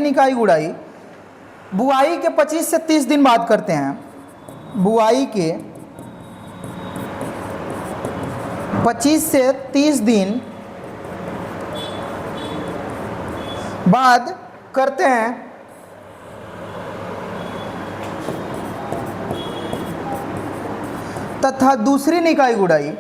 निकाई गुड़ाई बुआई के 25 से 30 दिन बाद करते हैं। बुआई के 25 से 30 दिन बाद करते हैं। तथा दूसरी निकाई गुड़ाई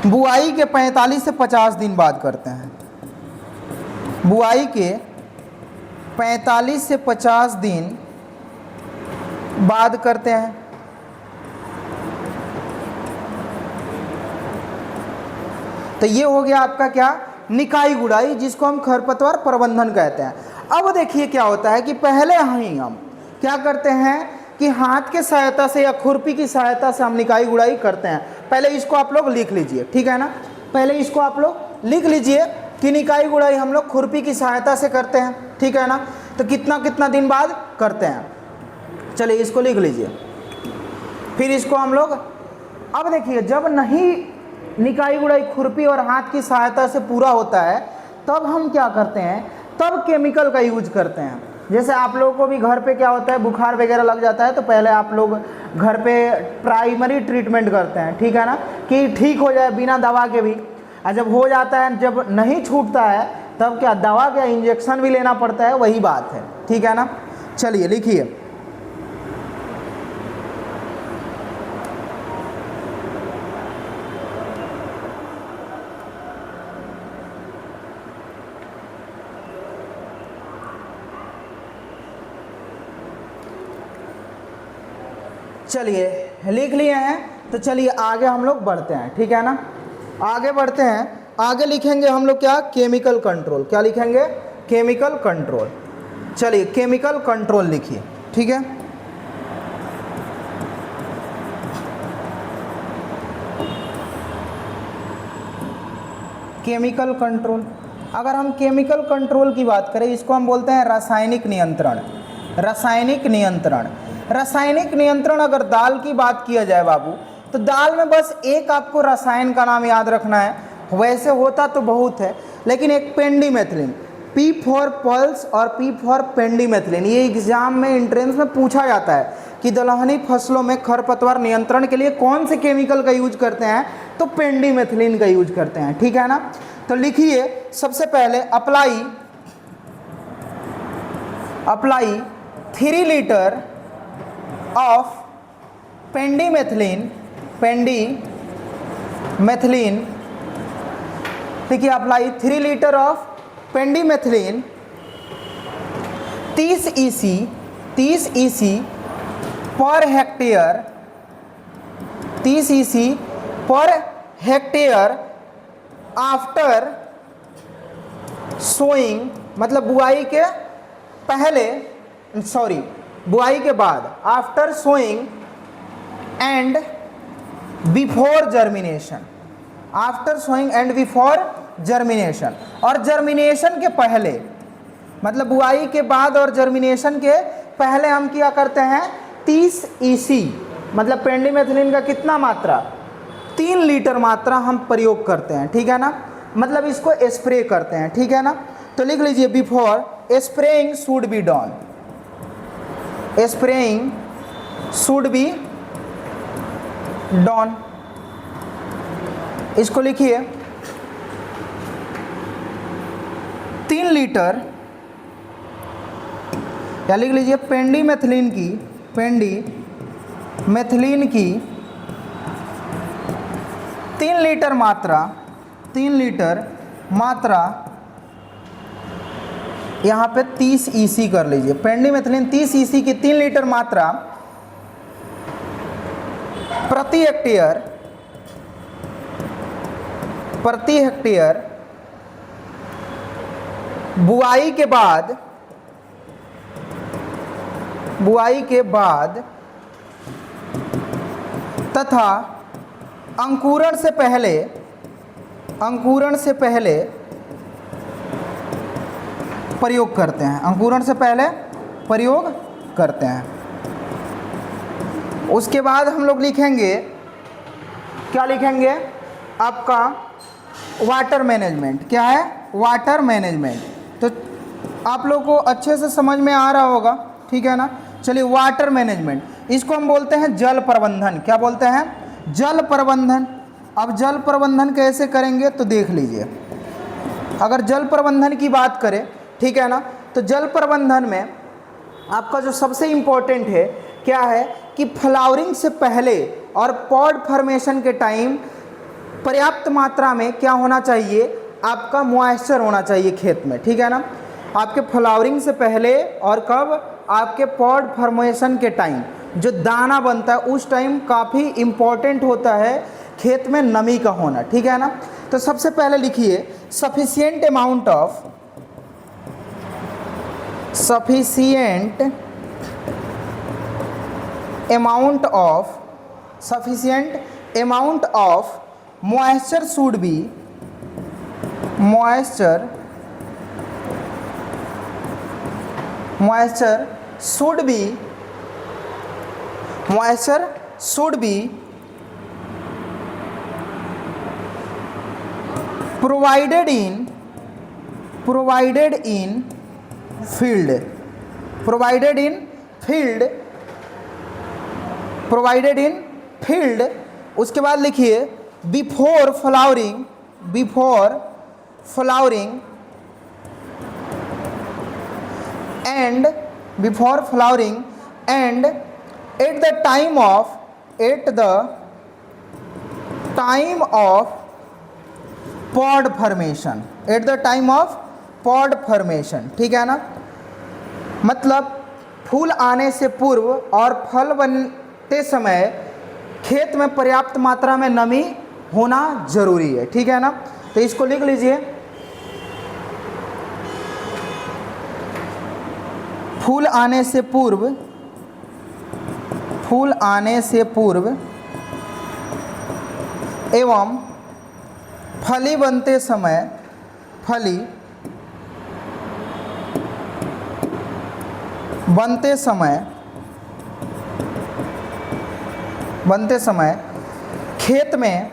बुआई के 45 से 50 दिन बाद करते हैं। बुआई के 45 से 50 दिन बाद करते हैं। तो ये हो गया आपका क्या, निकाई गुड़ाई, जिसको हम खरपतवार प्रबंधन कहते हैं। अब देखिए क्या होता है कि पहले ही हम क्या करते हैं कि हाथ के सहायता से या खुरपी की सहायता से हम निकाई गुड़ाई करते हैं। पहले इसको आप लोग लिख लीजिए, ठीक है ना। पहले इसको आप लोग लिख लीजिए कि निकाई गुड़ाई हम लोग खुरपी की सहायता से करते हैं, ठीक है ना। तो कितना दिन बाद करते हैं, चलिए इसको लिख लीजिए। फिर इसको हम लोग, अब देखिए जब नहीं निकाई गुड़ाई खुरपी और हाथ की सहायता से पूरा होता है तब हम क्या करते हैं, तब केमिकल का यूज करते हैं। जैसे आप लोगों को भी घर पे क्या होता है, बुखार वगैरह लग जाता है तो पहले आप लोग घर पे प्राइमरी ट्रीटमेंट करते हैं, ठीक है ना, कि ठीक हो जाए बिना दवा के भी। और जब हो जाता है, जब नहीं छूटता है तब क्या दवा का इंजेक्शन भी लेना पड़ता है, वही बात है, ठीक है ना। चलिए लिखिए, चलिए लिख लिए हैं। तो चलिए आगे हम लोग बढ़ते हैं, ठीक है ना। आगे बढ़ते हैं, आगे लिखेंगे हम लोग क्या, केमिकल कंट्रोल। क्या लिखेंगे, केमिकल कंट्रोल। चलिए केमिकल कंट्रोल लिखिए, ठीक है। केमिकल कंट्रोल, अगर हम केमिकल कंट्रोल की बात करें, इसको हम बोलते हैं रासायनिक नियंत्रण। रासायनिक नियंत्रण अगर दाल की बात किया जाए बाबू, तो दाल में बस एक आपको रसायन का नाम याद रखना है। वैसे होता तो बहुत है, लेकिन एक पेंडीमेथिलीन, P फॉर पल्स और P फॉर पेंडीमेथिलीन, ये एग्जाम में एंट्रेंस में पूछा जाता है कि दलहनी फसलों में खरपतवार नियंत्रण के लिए कौन से केमिकल का यूज करते हैं, तो पेंडीमेथिलीन का यूज करते हैं, ठीक है ना। तो लिखिए सबसे पहले अप्लाई 3 लीटर ऑफ पेंडीमेथिलीन, देखिए apply 3 litre of pendimethalin 30 EC per hectare, 30 EC per hectare after sowing मतलब बुआई के पहले, सॉरी बुआई के बाद, after sowing and before germination, after sowing and before germination, और जर्मिनेशन के पहले मतलब बुआई के बाद और जर्मिनेशन के पहले हम क्या करते हैं 30 EC मतलब पेंडिमेथिलिन का कितना मात्रा, 3 लीटर मात्रा हम प्रयोग करते हैं, ठीक है ना, मतलब इसको स्प्रे करते हैं, ठीक है ना। तो लिख लीजिए before spraying should be done, spraying should be done, इसको लिखिए 3 लीटर, या लिख लीजिए पेंडिमेथिलिन की 3 लीटर मात्रा यहाँ पे 30 EC कर लीजिए, पेंडिमेथिलिन 30 EC की 3 लीटर मात्रा प्रति हेक्टेयर बुआई के बाद तथा अंकुरण से पहले प्रयोग करते हैं, अंकुरण से पहले प्रयोग करते हैं। उसके बाद हम लोग लिखेंगे, क्या लिखेंगे, आपका वाटर मैनेजमेंट, क्या है वाटर मैनेजमेंट। तो आप लोग को अच्छे से समझ में आ रहा होगा, ठीक है ना। चलिए वाटर मैनेजमेंट, इसको हम बोलते हैं जल प्रबंधन, क्या बोलते हैं जल प्रबंधन। अब जल प्रबंधन कैसे करेंगे तो देख लीजिए, अगर जल प्रबंधन की बात करें, ठीक है ना, तो जल प्रबंधन में आपका जो सबसे इम्पोर्टेंट है क्या है कि फ्लावरिंग से पहले और पॉड फॉर्मेशन के टाइम पर्याप्त मात्रा में क्या होना चाहिए, आपका मॉइस्चर होना चाहिए खेत में, ठीक है ना। आपके फ्लावरिंग से पहले और कब, आपके पॉड फॉर्मेशन के टाइम जो दाना बनता है उस टाइम काफ़ी इम्पोर्टेंट होता है खेत में नमी का होना, ठीक है ना। तो सबसे पहले लिखिए sufficient amount of moisture should be provided in field। उसके बाद लिखिए before flowering and at the time of pod formation, ठीक है ना। मतलब फूल आने से पूर्व और फल बनते समय खेत में पर्याप्त मात्रा में नमी होना जरूरी है, ठीक है ना। तो इसको लिख लीजिए फूल आने से पूर्व एवं फली बनते समय खेत में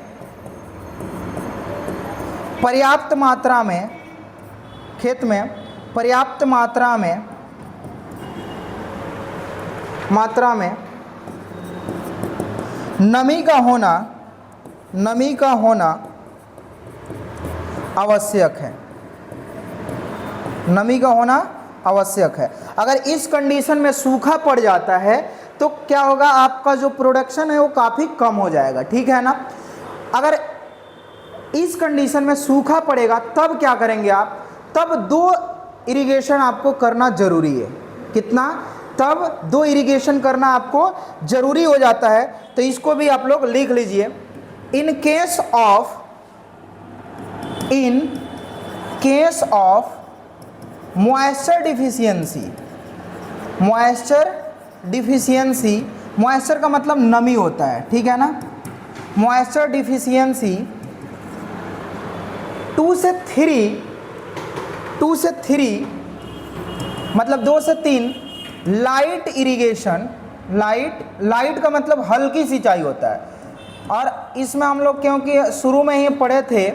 पर्याप्त मात्रा में नमी का होना आवश्यक है। अगर इस कंडीशन में सूखा पड़ जाता है तो क्या होगा, आपका जो प्रोडक्शन है वो काफ़ी कम हो जाएगा, ठीक है ना। अगर इस कंडीशन में सूखा पड़ेगा तब क्या करेंगे आप, तब 2 इरिगेशन आपको करना जरूरी है। कितना, तब 2 इरिगेशन करना आपको जरूरी हो जाता है। तो इसको भी आप लोग लिख लीजिए in case of moisture deficiency, moisture deficiency, moisture का मतलब नमी होता है, ठीक है ना। मॉइस्चर डिफिशियंसी 2 से 3 मतलब 2 से 3 लाइट इरिगेशन, लाइट का मतलब हल्की सिंचाई होता है। और इसमें हम लोग क्योंकि शुरू में ही पढ़े थे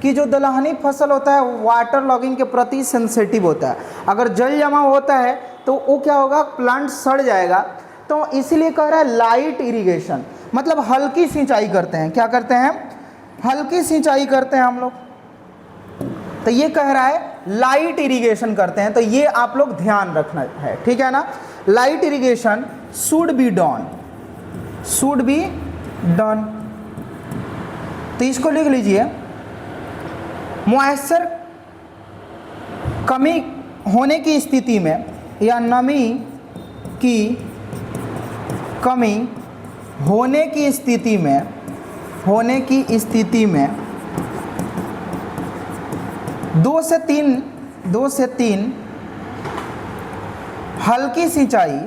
कि जो दलहनी फसल होता है वाटर लॉगिंग के प्रति सेंसिटिव होता है, अगर जल जमाव होता है तो वो क्या होगा, प्लांट सड़ जाएगा। तो इसीलिए कह रहा है लाइट इरिगेशन, मतलब हल्की सिंचाई करते हैं। क्या करते हैं, हल्की सिंचाई करते हैं हम लोग। तो ये कह रहा है लाइट इरिगेशन करते हैं, तो ये आप लोग ध्यान रखना है, ठीक है ना। Light irrigation should be done, should be done. तो इसको लिख लीजिए, मॉइस्चर कमी होने की स्थिति में या नमी की कमी होने की स्थिति में 2 से 3 हल्की सिंचाई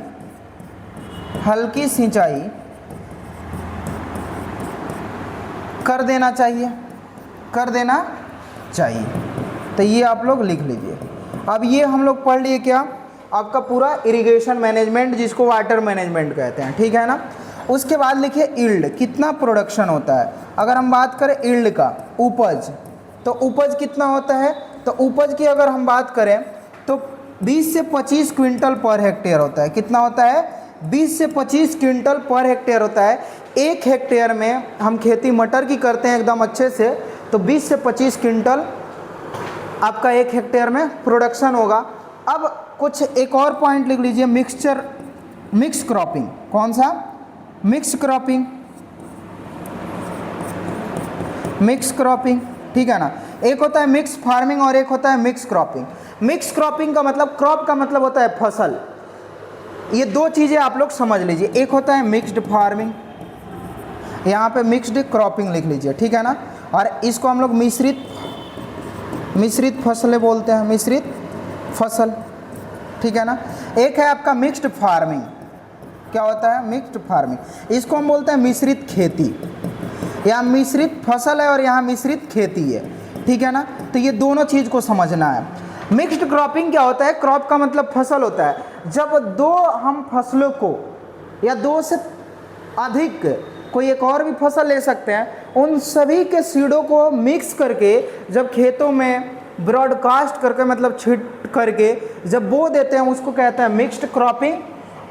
कर देना चाहिए। तो ये आप लोग लिख लीजिए। अब ये हम लोग पढ़ लिए क्या, आपका पूरा इरिगेशन मैनेजमेंट, जिसको वाटर मैनेजमेंट कहते हैं, ठीक है ना। उसके बाद लिखिए यील्ड, कितना प्रोडक्शन होता है। अगर हम बात करें यील्ड का, उपज, तो उपज कितना होता है, तो उपज की अगर हम बात करें तो 20 से 25 क्विंटल पर हेक्टेयर होता है। कितना होता है, 20 से 25 क्विंटल पर हेक्टेयर होता है। 1 हेक्टेयर में हम खेती मटर की करते हैं एकदम अच्छे से, तो 20 से 25 क्विंटल आपका 1 हेक्टेयर में प्रोडक्शन होगा। अब कुछ एक और पॉइंट लिख लीजिए, मिक्स क्रॉपिंग। कौन सा, मिक्स क्रॉपिंग, ठीक है ना। एक होता है मिक्स फार्मिंग और एक होता है मिक्स क्रॉपिंग। मिक्स क्रॉपिंग का मतलब, क्रॉप का मतलब होता है फसल। ये 2 चीज़ें आप लोग समझ लीजिए, एक होता है मिक्स्ड फार्मिंग, यहाँ पे मिक्स्ड क्रॉपिंग लिख लीजिए, ठीक है ना। और इसको हम लोग मिश्रित फसलें बोलते हैं, मिश्रित फसल, ठीक है ना। एक है आपका मिक्स्ड फार्मिंग, क्या होता है, मिक्स्ड फार्मिंग, इसको हम बोलते हैं मिश्रित खेती। यहाँ मिश्रित फसल है और यहाँ मिश्रित खेती है, ठीक है ना। तो ये दोनों चीज़ को समझना है। मिक्स्ड क्रॉपिंग क्या होता है, क्रॉप का मतलब फसल होता है। जब 2 हम फसलों को या 2 से अधिक कोई एक और भी फसल ले सकते हैं, उन सभी के सीडों को मिक्स करके जब खेतों में ब्रॉडकास्ट करके, मतलब छीट करके जब बो देते हैं, उसको कहते हैं मिक्स्ड क्रॉपिंग।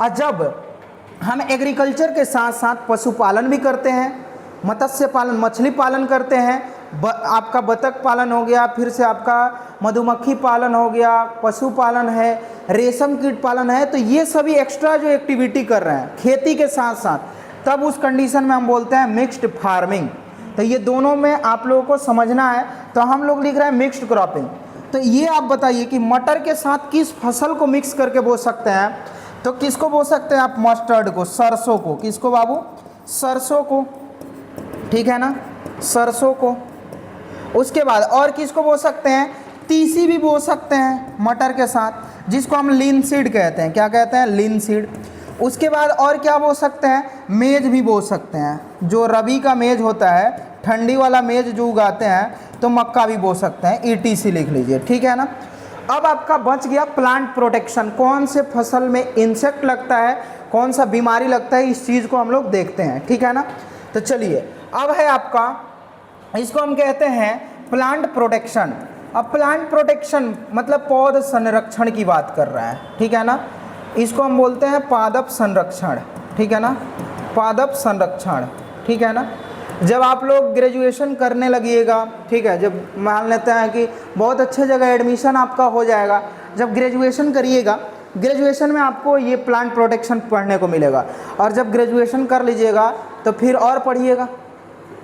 और जब हम एग्रीकल्चर के साथ साथ पशुपालन भी करते हैं, मत्स्य पालन, मछली पालन करते हैं, आपका बतख पालन हो गया, फिर से आपका मधुमक्खी पालन हो गया, पशुपालन है, रेशम कीट पालन है, तो ये सभी एक्स्ट्रा जो एक्टिविटी कर रहे हैं खेती के साथ साथ, तब उस कंडीशन में हम बोलते हैं मिक्स्ड फार्मिंग। तो ये दोनों में आप लोगों को समझना है। तो हम लोग लिख रहे हैं मिक्स्ड क्रॉपिंग। तो ये आप बताइए कि मटर के साथ किस फसल को मिक्स करके बो सकते हैं, तो किसको बो सकते हैं आप, मस्टर्ड को, सरसों को, किसको बाबू, सरसों को, ठीक है ना, सरसों को। उसके बाद और किसको बो सकते हैं, तीसी भी बो सकते हैं मटर के साथ, जिसको हम लिनसीड कहते हैं। क्या कहते हैं, लिनसीड। उसके बाद और क्या बो सकते हैं, मेज भी बो सकते हैं। जो रबी का मेज होता है, ठंडी वाला मेज जो उगाते हैं, तो मक्का भी बो सकते हैं, ETC लिख लीजिए, ठीक है ना। अब आपका बच गया प्लांट प्रोटेक्शन, कौन से फसल में इंसेक्ट लगता है, कौन सा बीमारी लगता है, इस चीज़ को हम लोग देखते हैं, ठीक है ना। तो चलिए, अब है आपका, इसको हम कहते हैं प्लांट प्रोटेक्शन। अब प्लांट प्रोटेक्शन मतलब पौध संरक्षण की बात कर रहा है, ठीक है ना। इसको हम बोलते हैं पादप संरक्षण, ठीक है ना, पादप संरक्षण, ठीक है ना। जब आप लोग ग्रेजुएशन करने लगिएगा, ठीक है, जब मान लेते हैं कि बहुत अच्छे जगह एडमिशन आपका हो जाएगा, जब ग्रेजुएशन करिएगा, ग्रेजुएशन में आपको ये प्लांट प्रोटेक्शन पढ़ने को मिलेगा। और जब ग्रेजुएशन कर लीजिएगा तो फिर और पढ़िएगा,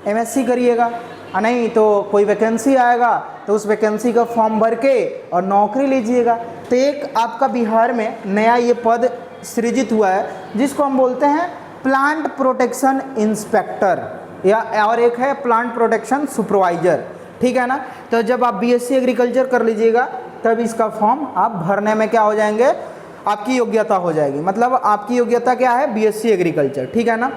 MSc करिएगा, नहीं तो कोई वैकेंसी आएगा तो उस वैकेंसी का फॉर्म भर के और नौकरी लीजिएगा। तो एक आपका बिहार में नया ये पद सृजित हुआ है, जिसको हम बोलते हैं प्लांट प्रोटेक्शन इंस्पेक्टर, या और एक है प्लांट प्रोटेक्शन सुपरवाइजर, ठीक है ना। तो जब आप बीएससी एग्रीकल्चर कर लीजिएगा तब इसका फॉर्म आप भरने में क्या हो जाएंगे, आपकी योग्यता हो जाएगी। मतलब आपकी योग्यता क्या है, बीएससी एग्रीकल्चर, ठीक है ना।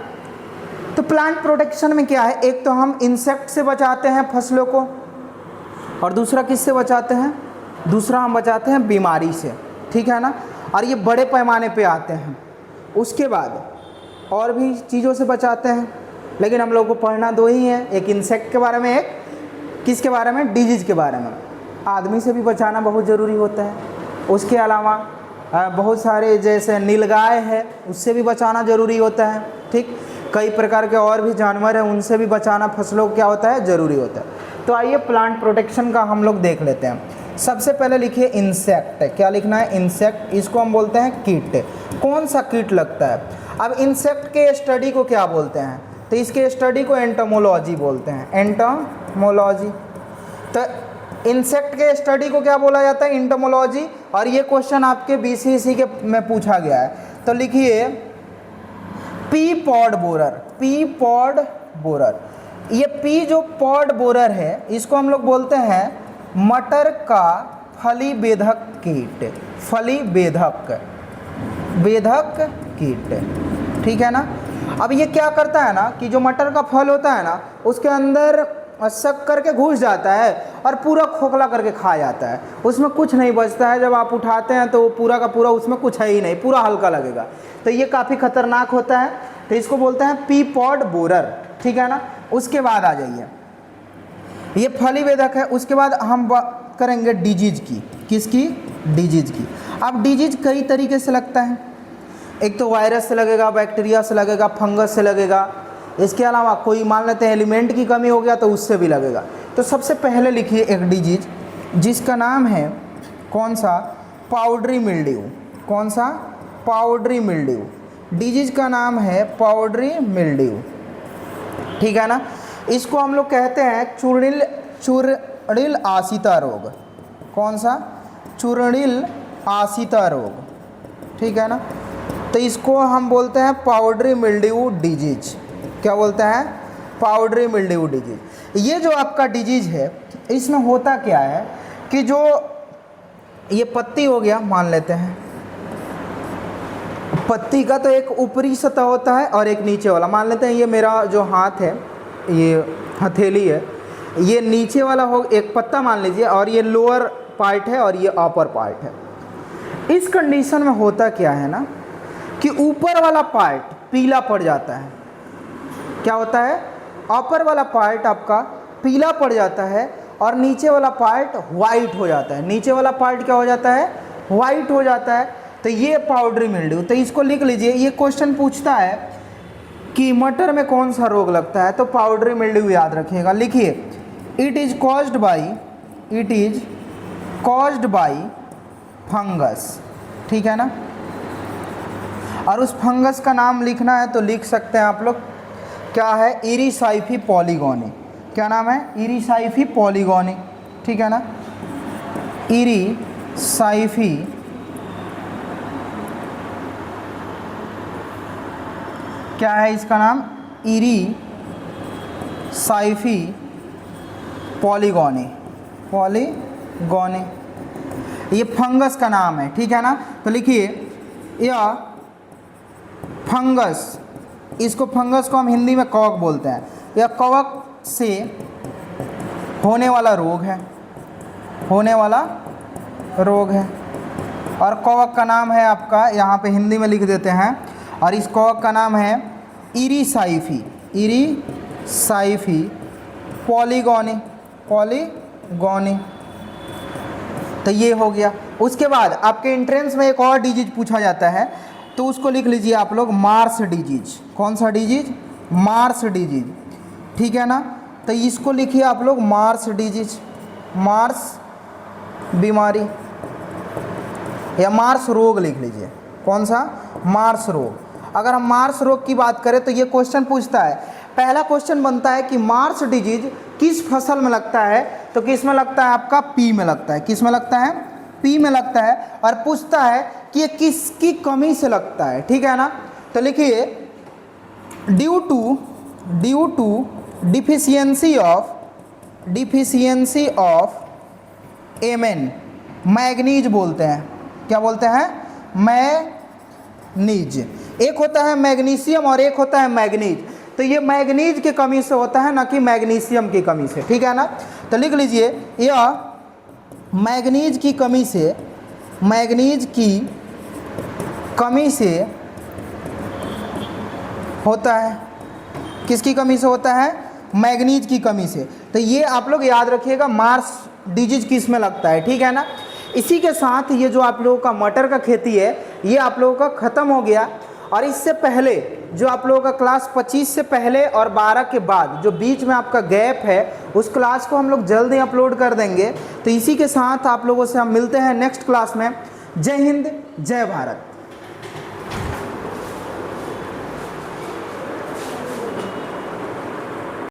तो प्लांट प्रोटेक्शन में क्या है, एक तो हम इंसेक्ट से बचाते हैं फसलों को, और दूसरा किससे बचाते हैं, दूसरा हम बचाते हैं बीमारी से, ठीक है ना। और ये बड़े पैमाने पे आते हैं। उसके बाद और भी चीज़ों से बचाते हैं, लेकिन हम लोग को पढ़ना दो ही है, एक इंसेक्ट के बारे में, एक किसके बारे में, डिजीज़ के बारे में। आदमी से भी बचाना बहुत ज़रूरी होता है। उसके अलावा बहुत सारे जैसे नीलगाय है उससे भी बचाना ज़रूरी होता है, ठीक। कई प्रकार के और भी जानवर हैं उनसे भी बचाना फसलों को क्या होता है, ज़रूरी होता है। तो आइए प्लांट प्रोटेक्शन का हम लोग देख लेते हैं। सबसे पहले लिखिए इंसेक्ट, क्या लिखना है, इंसेक्ट। इसको हम बोलते हैं कीट। कौन सा कीट लगता है। अब इंसेक्ट के स्टडी को क्या बोलते हैं, तो इसके स्टडी को एंटोमोलॉजी बोलते हैं, एंटोमोलॉजी। तो इंसेक्ट के स्टडी को क्या बोला जाता है, एंटोमोलॉजी। और ये क्वेश्चन आपके बीसीसी के में पूछा गया है। तो लिखिए pea pod borer, pea pod borer. ये पी जो पॉड बोरर है इसको हम लोग बोलते हैं मटर का फली बेधक कीट, फली बेधक, बेधक कीट, ठीक है ना। अब ये क्या करता है ना कि जो मटर का फल होता है ना उसके अंदर शक करके घुस जाता है और पूरा खोखला करके खा जाता है, उसमें कुछ नहीं बचता है। जब आप उठाते हैं तो पूरा का पूरा उसमें कुछ है ही नहीं, पूरा हल्का लगेगा। तो ये काफ़ी खतरनाक होता है, तो इसको बोलते हैं पी पॉड बोरर, ठीक है ना। उसके बाद आ जाइए, ये फली बेधक है। उसके बाद हम बात करेंगे डिजीज की, किसकी, डिजीज की। अब डिजीज कई तरीके से लगता है, एक तो वायरस से लगेगा, बैक्टीरिया से लगेगा, फंगस से लगेगा। इसके अलावा कोई मान लेते हैं एलिमेंट की कमी हो गया तो उससे भी लगेगा। तो सबसे पहले लिखिए एक डिजीज जिसका नाम है कौन सा, पाउडरी मिल्ड्यू। कौन सा, पाउडरी मिल्ड्यू। डिजीज का नाम है पाउडरी मिल्ड्यू, ठीक है ना। इसको हम लोग कहते हैं चूर्णिल आसिता रोग। कौन सा, चूर्णिल आसिता रोग, ठीक है ना। तो इसको हम बोलते हैं पाउडरी मिल्ड्यू डिजीज। क्या बोलते हैं, पाउडरी मिल्ड्यू डिजीज। ये जो आपका डिजीज है इसमें होता क्या है कि जो ये पत्ती हो गया, मान लेते हैं पत्ती का तो एक ऊपरी सतह होता है और एक नीचे वाला। मान लेते हैं ये मेरा जो हाथ है, ये हथेली है, ये नीचे वाला हो एक पत्ता मान लीजिए, और ये लोअर पार्ट है और ये अपर पार्ट है। इस कंडीशन में होता क्या है ना कि ऊपर वाला पार्ट पीला पड़ जाता है। क्या होता है, अपर वाला पार्ट आपका पीला पड़ जाता है और नीचे वाला पार्ट वाइट हो जाता है। नीचे वाला पार्ट क्या हो जाता है, वाइट हो जाता है। तो ये पाउडरी मिल्ड्यू। तो इसको लिख लीजिए, ये क्वेश्चन पूछता है कि मटर में कौन सा रोग लगता है, तो पाउडरी मिल्ड्यू याद रखिएगा। लिखिए it is caused by fungus, ठीक है ना। और उस फंगस का नाम लिखना है तो लिख सकते हैं आप लोग, क्या है, इरिसाइफी पॉलीगोनी। क्या नाम है, इरिसाइफी पॉलीगोनी, ठीक है ना। इरिसाइफी क्या है इसका नाम, इरिसाइफी पॉलीगोनी, पॉलीगोनी। ये फंगस का नाम है, ठीक है ना। तो लिखिए यह फंगस, इसको फंगस को हम हिंदी में कवक बोलते हैं। यह कवक से होने वाला रोग है, होने वाला रोग है। और कवक का नाम है आपका, यहाँ पे हिंदी में लिख देते हैं, और इस कवक का नाम है इरिसाइफी, इरिसाइफी पॉलीगोनी, पॉलीगोनी। तो ये हो गया। उसके बाद आपके एंट्रेंस में एक और डिजीज पूछा जाता है, तो उसको लिख लीजिए आप लोग मार्स डिजीज। कौन सा डिजीज, मार्स डिजीज, ठीक है ना। तो इसको लिखिए आप लोग मार्स डिजीज, मार्स बीमारी या मार्स रोग लिख लीजिए। कौन सा, मार्स रोग। अगर हम मार्स रोग की बात करें तो ये क्वेश्चन पूछता है, पहला क्वेश्चन बनता है कि मार्स डिजीज किस फसल में लगता है, तो किस में लगता है आपका, पी में लगता है। किस में लगता है, पी में लगता है। और पूछता है कि ये किसकी कमी से लगता है, ठीक है ना। तो लिखिए due to deficiency deficiency of MN, manganese बोलते हैं। क्या बोलते हैं? मैग्नीज। एक होता है मैग्नीशियम और एक होता है मैग्नीज। तो ये मैग्नीज की कमी से होता है, ना कि मैग्नीशियम की कमी से, ठीक है ना। तो लिख लीजिए, यह मैग्नीज की कमी से, मैग्नीज की कमी से होता है। किसकी कमी से होता है? मैग्नीज की कमी से। तो ये आप लोग याद रखिएगा, मार्स डिजीज किस में लगता है, ठीक है ना। इसी के साथ ये जो आप लोगों का मटर का खेती है ये आप लोगों का ख़त्म हो गया। और इससे पहले जो आप लोगों का क्लास 25 से पहले और 12 के बाद जो बीच में आपका गैप है, उस क्लास को हम लोग जल्द ही अपलोड कर देंगे। तो इसी के साथ आप लोगों से हम मिलते हैं नेक्स्ट क्लास में। जय हिंद, जय भारत।